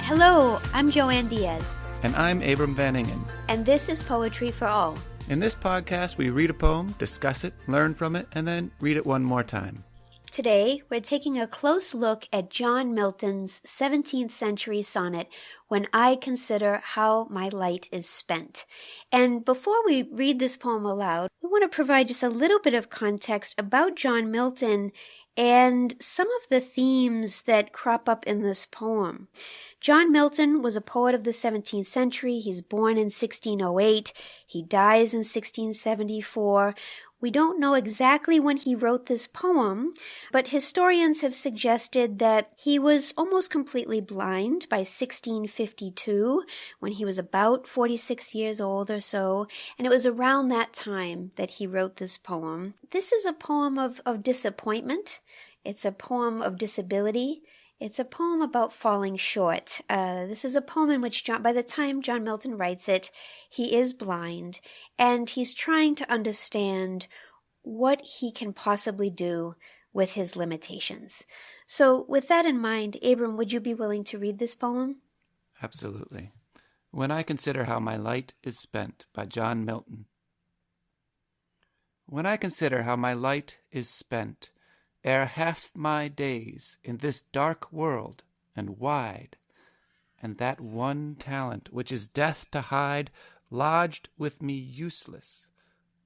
Hello, I'm Joanne Diaz. And I'm Abram Van Ingen. And this is Poetry for All. In this podcast, we read a poem, discuss it, learn from it, and then read it one more time. Today, we're taking a close look at John Milton's 17th century sonnet, When I Consider How My Light Is Spent. And before we read this poem aloud, we want to provide just a little bit of context about John Milton and some of the themes that crop up in this poem. John Milton was a poet of the 17th century. He's born in 1608. He dies in 1674. We don't know exactly when he wrote this poem, but historians have suggested that he was almost completely blind by 1652, when he was about 46 years old or so, and it was around that time that he wrote this poem. This is a poem of disappointment. It's a poem of disability. It's a poem about falling short. This is a poem in which, by the time John Milton writes it, he is blind, and he's trying to understand what he can possibly do with his limitations. So with that in mind, Abram, would you be willing to read this poem? Absolutely. When I Consider How My Light Is Spent by John Milton. When I consider how my light is spent, ere half my days in this dark world and wide, and that one talent which is death to hide lodged with me useless,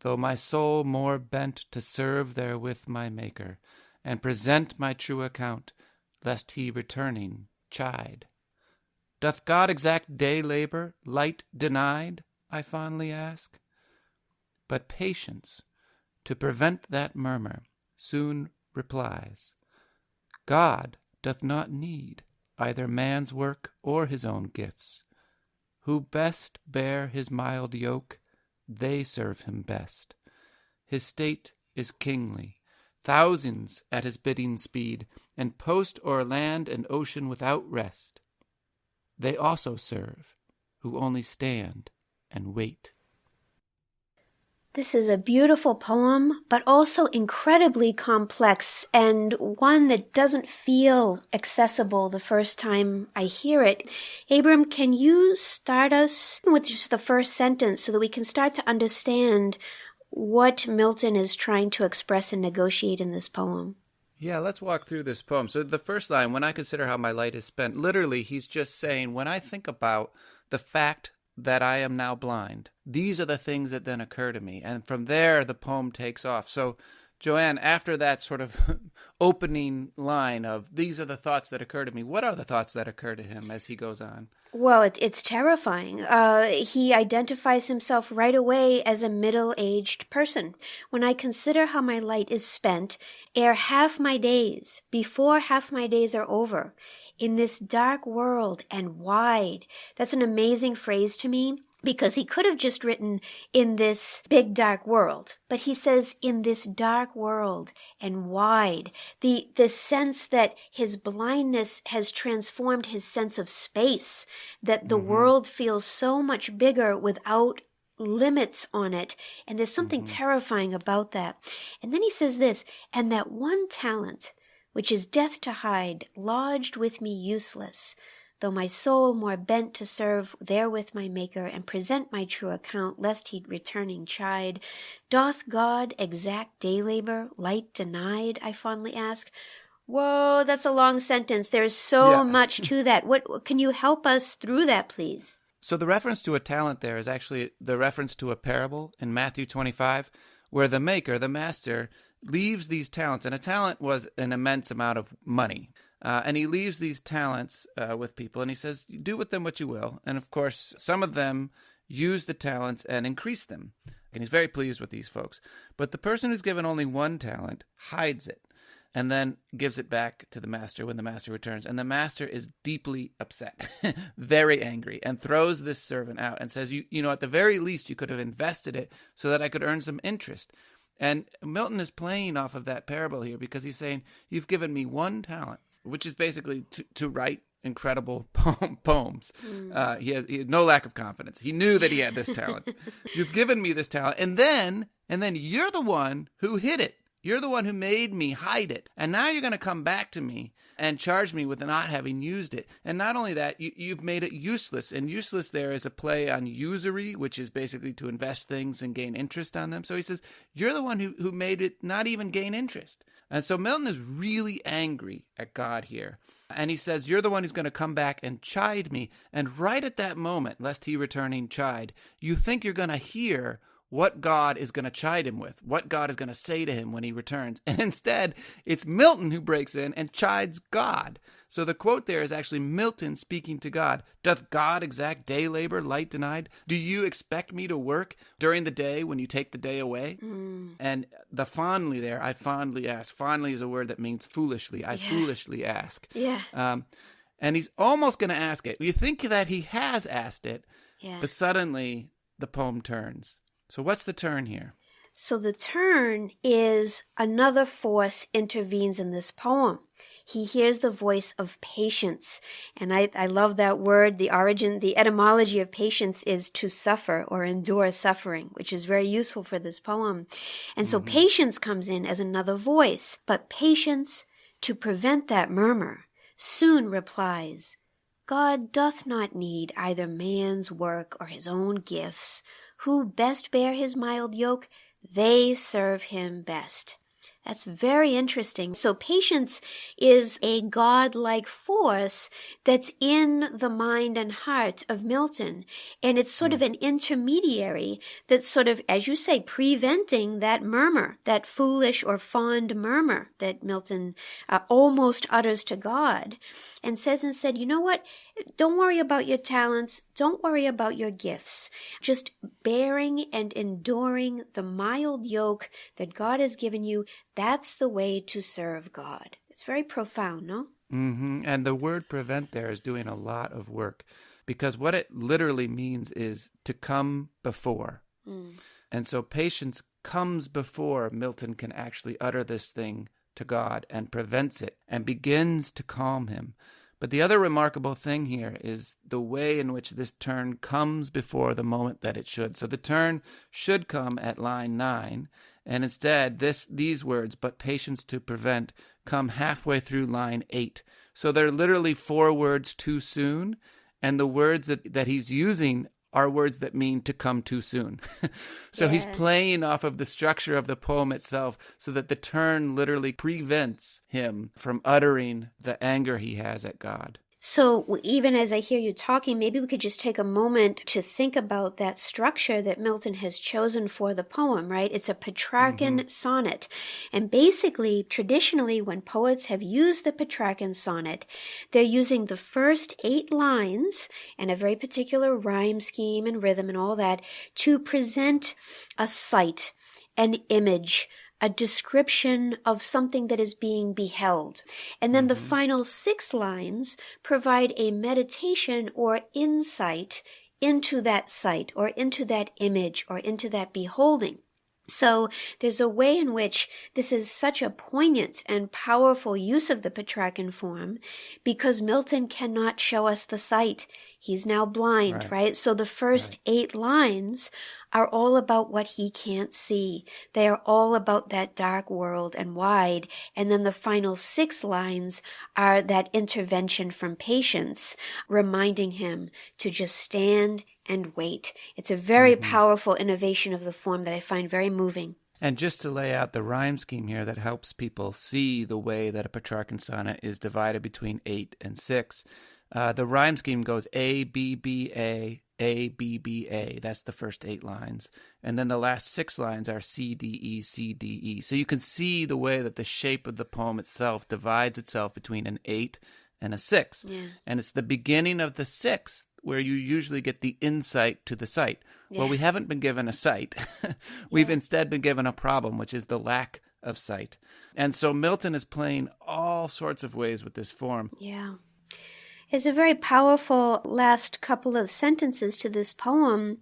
though my soul more bent to serve therewith my Maker, and present my true account, lest he returning chide. Doth God exact day labor, light denied? I fondly ask. But patience, to prevent that murmur, soon replies, God doth not need either man's work or his own gifts. Who best bear his mild yoke, they serve him best. His state is kingly, thousands at his bidding speed, and post o'er land and ocean without rest. They also serve, who only stand and wait. This is a beautiful poem, but also incredibly complex, and one that doesn't feel accessible the first time I hear it. Abram, can you start us with just the first sentence so that we can start to understand what Milton is trying to express and negotiate in this poem? Yeah, let's walk through this poem. So the first line, when I consider how my light is spent, literally he's just saying, when I think about the fact that I am now blind, these are the things that then occur to me. And from there, the poem takes off. So, Joanne, after that sort of opening line of, these are the thoughts that occur to me, what are the thoughts that occur to him as he goes on? Well, it's terrifying. He identifies himself right away as a middle-aged person. When I consider how my light is spent, ere half my days, before half my days are over, in this dark world and wide. That's an amazing phrase to me, because he could have just written in this big dark world, but he says in this dark world and wide. The sense that his blindness has transformed his sense of space, that the world feels so much bigger without limits on it, and there's something terrifying about that. And then he says this, and that one talent which is death to hide, lodged with me useless, though my soul more bent to serve therewith my Maker, and present my true account, lest he returning chide. Doth God exact day labor, light denied? I fondly ask. Whoa, that's a long sentence. There's so much to that. What can you help us through that, please? So the reference to a talent there is actually the reference to a parable in Matthew 25, where the Maker, the Master, leaves these talents, and a talent was an immense amount of money. And he leaves these talents with people, and he says, do with them what you will. And of course, some of them use the talents and increase them. And he's very pleased with these folks. But the person who's given only one talent hides it and then gives it back to the master when the master returns. And the master is deeply upset, very angry, and throws this servant out and says, you know, at the very least, you could have invested it so that I could earn some interest. And Milton is playing off of that parable here because he's saying, you've given me one talent, which is basically to write incredible poems. He had no lack of confidence. He knew that he had this talent. You've given me this talent. And then you're the one who hid it. You're the one who made me hide it. And now you're going to come back to me and charge me with not having used it. And not only that, you've made it useless. And useless there is a play on usury, which is basically to invest things and gain interest on them. So he says, you're the one who made it not even gain interest. And so Milton is really angry at God here. And he says, you're the one who's going to come back and chide me. And right at that moment, lest he returning chide, you think you're going to hear what God is going to chide him with, what God is going to say to him when he returns. And instead, it's Milton who breaks in and chides God. So the quote there is actually Milton speaking to God. Doth God exact day labor, light denied? Do you expect me to work during the day when you take the day away? And the fondly there, I fondly ask. Fondly is a word that means foolishly. I foolishly ask. And he's almost going to ask it. You think that he has asked it, but suddenly the poem turns. So what's the turn here? So the turn is another force intervenes in this poem. He hears the voice of patience. And I love that word. The origin, the etymology of patience is to suffer or endure suffering, which is very useful for this poem. And so patience comes in as another voice. But patience, to prevent that murmur, soon replies, God doth not need either man's work or his own gifts. Who best bear his mild yoke, they serve him best. That's very interesting. So patience is a God-like force that's in the mind and heart of Milton. And it's sort of an intermediary that's sort of, as you say, preventing that murmur, that foolish or fond murmur that Milton almost utters to God. And says instead, you know what? Don't worry about your talents. Don't worry about your gifts. Just bearing and enduring the mild yoke that God has given you, that's the way to serve God. It's very profound, no? And the word prevent there is doing a lot of work, because what it literally means is to come before. And so patience comes before Milton can actually utter this thing to God and prevents it and begins to calm him. But the other remarkable thing here is the way in which this turn comes before the moment that it should. So the turn should come at line 9, and instead these words, but patience to prevent, come halfway through line 8. So they're literally 4 words too soon, and the words that he's using are words that mean to come too soon. So he's playing off of the structure of the poem itself so that the turn literally prevents him from uttering the anger he has at God. So even as I hear you talking, maybe we could just take a moment to think about that structure that Milton has chosen for the poem, right? It's a Petrarchan sonnet. And basically, traditionally, when poets have used the Petrarchan sonnet, they're using the first 8 lines and a very particular rhyme scheme and rhythm and all that to present a sight, an image, a description of something that is being beheld. And then the final 6 lines provide a meditation or insight into that sight or into that image or into that beholding. So there's a way in which this is such a poignant and powerful use of the Petrarchan form because Milton cannot show us the sight. He's now blind, right? So the first 8 lines are all about what he can't see. They are all about that dark world and wide. And then the final 6 lines are that intervention from patience, reminding him to just stand and wait. It's a very powerful innovation of the form that I find very moving. And just to lay out the rhyme scheme here that helps people see the way that a Petrarchan sonnet is divided between 8 and 6, the rhyme scheme goes A, B, B, A, B, B, A. That's the first 8 lines. And then the last 6 lines are C, D, E, C, D, E. So you can see the way that the shape of the poem itself divides itself between an 8 and a 6. And it's the beginning of the 6th where you usually get the insight to the sight. Well, we haven't been given a sight. We've instead been given a problem, which is the lack of sight. And so Milton is playing all sorts of ways with this form. It's a very powerful last couple of sentences to this poem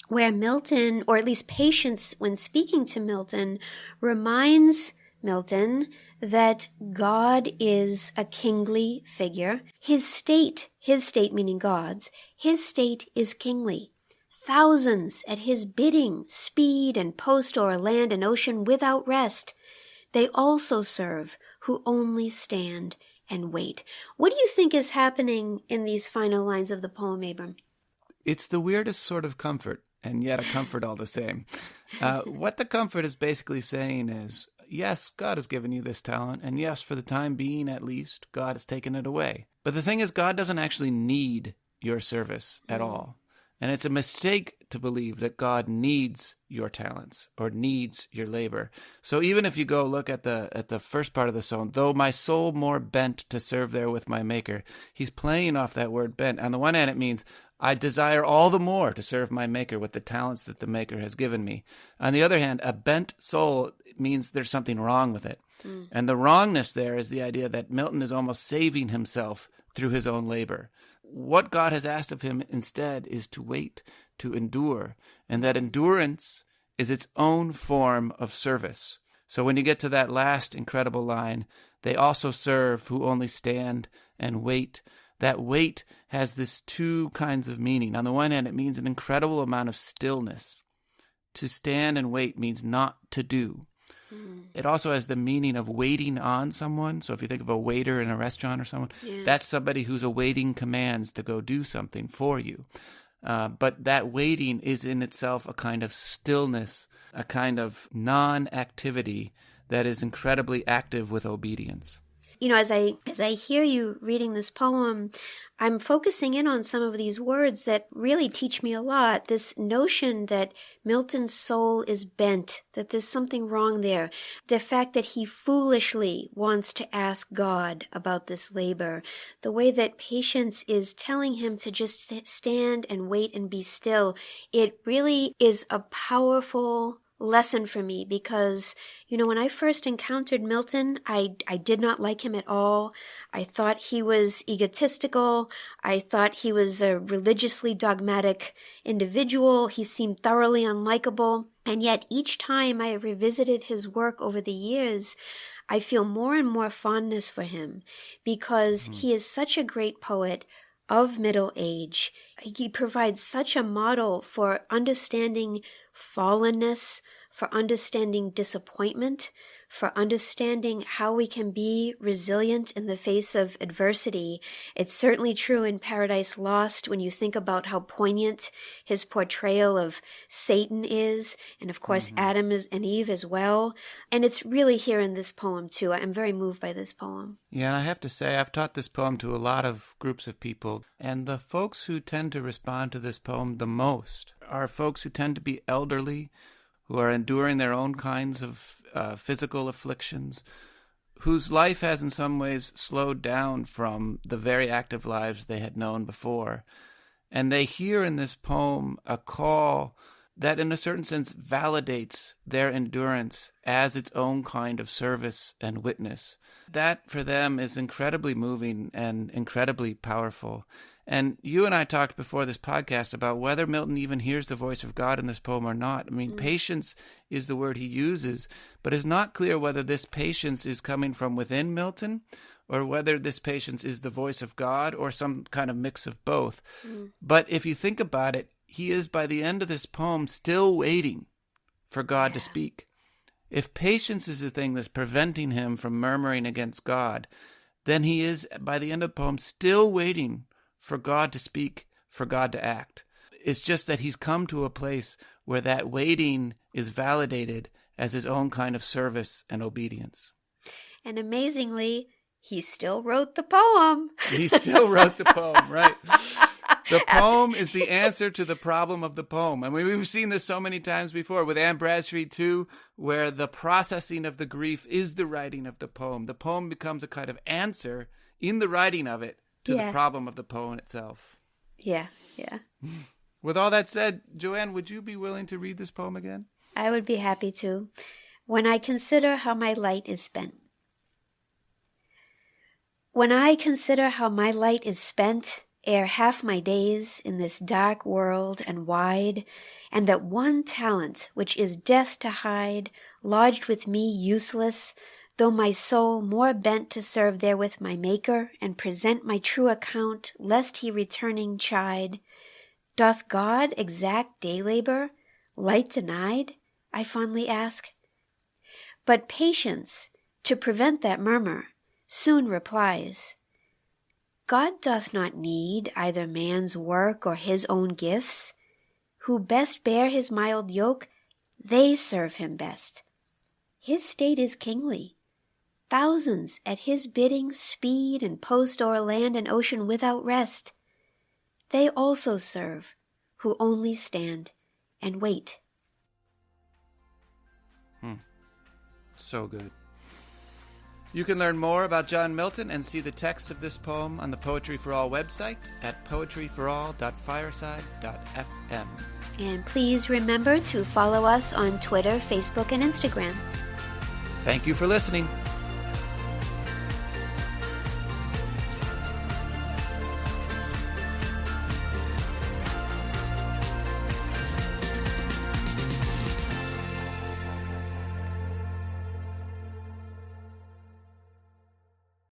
where Milton, or at least Patience when speaking to Milton, reminds Milton that God is a kingly figure. His state meaning God's, his state is kingly. Thousands at his bidding speed and post o'er land and ocean without rest. they also serve who only stand and wait. What do you think is happening in these final lines of the poem, Abram? It's the weirdest sort of comfort, and yet a comfort all the same. What the comfort is basically saying is, yes, God has given you this talent, and yes, for the time being at least, God has taken it away. But the thing is, God doesn't actually need your service at all. And it's a mistake to believe that God needs your talents or needs your labor. So even if you go look at the first part of the song, though my soul more bent to serve there with my maker, he's playing off that word bent. On the one hand, it means I desire all the more to serve my maker with the talents that the maker has given me. On the other hand, a bent soul means there's something wrong with it. And the wrongness there is the idea that Milton is almost saving himself through his own labor. What God has asked of him instead is to wait, to endure, and that endurance is its own form of service. So when you get to that last incredible line, they also serve who only stand and wait. That wait has this two kinds of meaning. On the one hand, it means an incredible amount of stillness. To stand and wait means not to do. It also has the meaning of waiting on someone. So if you think of a waiter in a restaurant or someone, that's somebody who's awaiting commands to go do something for you. But that waiting is in itself a kind of stillness, a kind of non-activity that is incredibly active with obedience. You know, as I hear you reading this poem, I'm focusing in on some of these words that really teach me a lot. This notion that Milton's soul is bent, that there's something wrong there. The fact that he foolishly wants to ask God about this labor. The way that patience is telling him to just stand and wait and be still. It really is a powerful lesson for me because, you know, when I first encountered Milton, I did not like him at all. I thought he was egotistical. I thought he was a religiously dogmatic individual. He seemed thoroughly unlikable. And yet each time I revisited his work over the years, I feel more and more fondness for him because he is such a great poet of middle age. He provides such a model for understanding fallenness, for understanding disappointment, for understanding how we can be resilient in the face of adversity. It's certainly true in Paradise Lost when you think about how poignant his portrayal of Satan is, and of course Adam and Eve as well. And it's really here in this poem too. I'm very moved by this poem. Yeah, and I have to say, I've taught this poem to a lot of groups of people, and the folks who tend to respond to this poem the most are folks who tend to be elderly, who are enduring their own kinds of physical afflictions, whose life has in some ways slowed down from the very active lives they had known before. And they hear in this poem a call that in a certain sense validates their endurance as its own kind of service and witness. That for them is incredibly moving and incredibly powerful. And you and I talked before this podcast about whether Milton even hears the voice of God in this poem or not. I mean, patience is the word he uses, but it's not clear whether this patience is coming from within Milton or whether this patience is the voice of God or some kind of mix of both. But if you think about it, he is by the end of this poem still waiting for God to speak. If patience is the thing that's preventing him from murmuring against God, then he is by the end of the poem still waiting for God to speak, for God to act. It's just that he's come to a place where that waiting is validated as his own kind of service and obedience. And amazingly, he still wrote the poem. He still wrote the poem, right? The poem is the answer to the problem of the poem. I mean, we've seen this so many times before with Anne Bradstreet too, where the processing of the grief is the writing of the poem. The poem becomes a kind of answer in the writing of it to the problem of the poem itself. Yeah. With all that said, Joanne, would you be willing to read this poem again? I would be happy to. When I consider how my light is spent. When I consider how my light is spent, ere half my days in this dark world and wide, and that one talent which is death to hide, lodged with me useless, though my soul more bent to serve therewith my Maker, and present my true account, lest he returning chide. Doth God exact day labor, light denied? I fondly ask. But patience, to prevent that murmur, soon replies. God doth not need either man's work or his own gifts. Who best bear his mild yoke, they serve him best. His state is kingly. Thousands at his bidding speed and post o'er land and ocean without rest. They also serve, who only stand and wait. So good. You can learn more about John Milton and see the text of this poem on the Poetry for All website at poetryforall.fireside.fm. And please remember to follow us on Twitter, Facebook, and Instagram. Thank you for listening.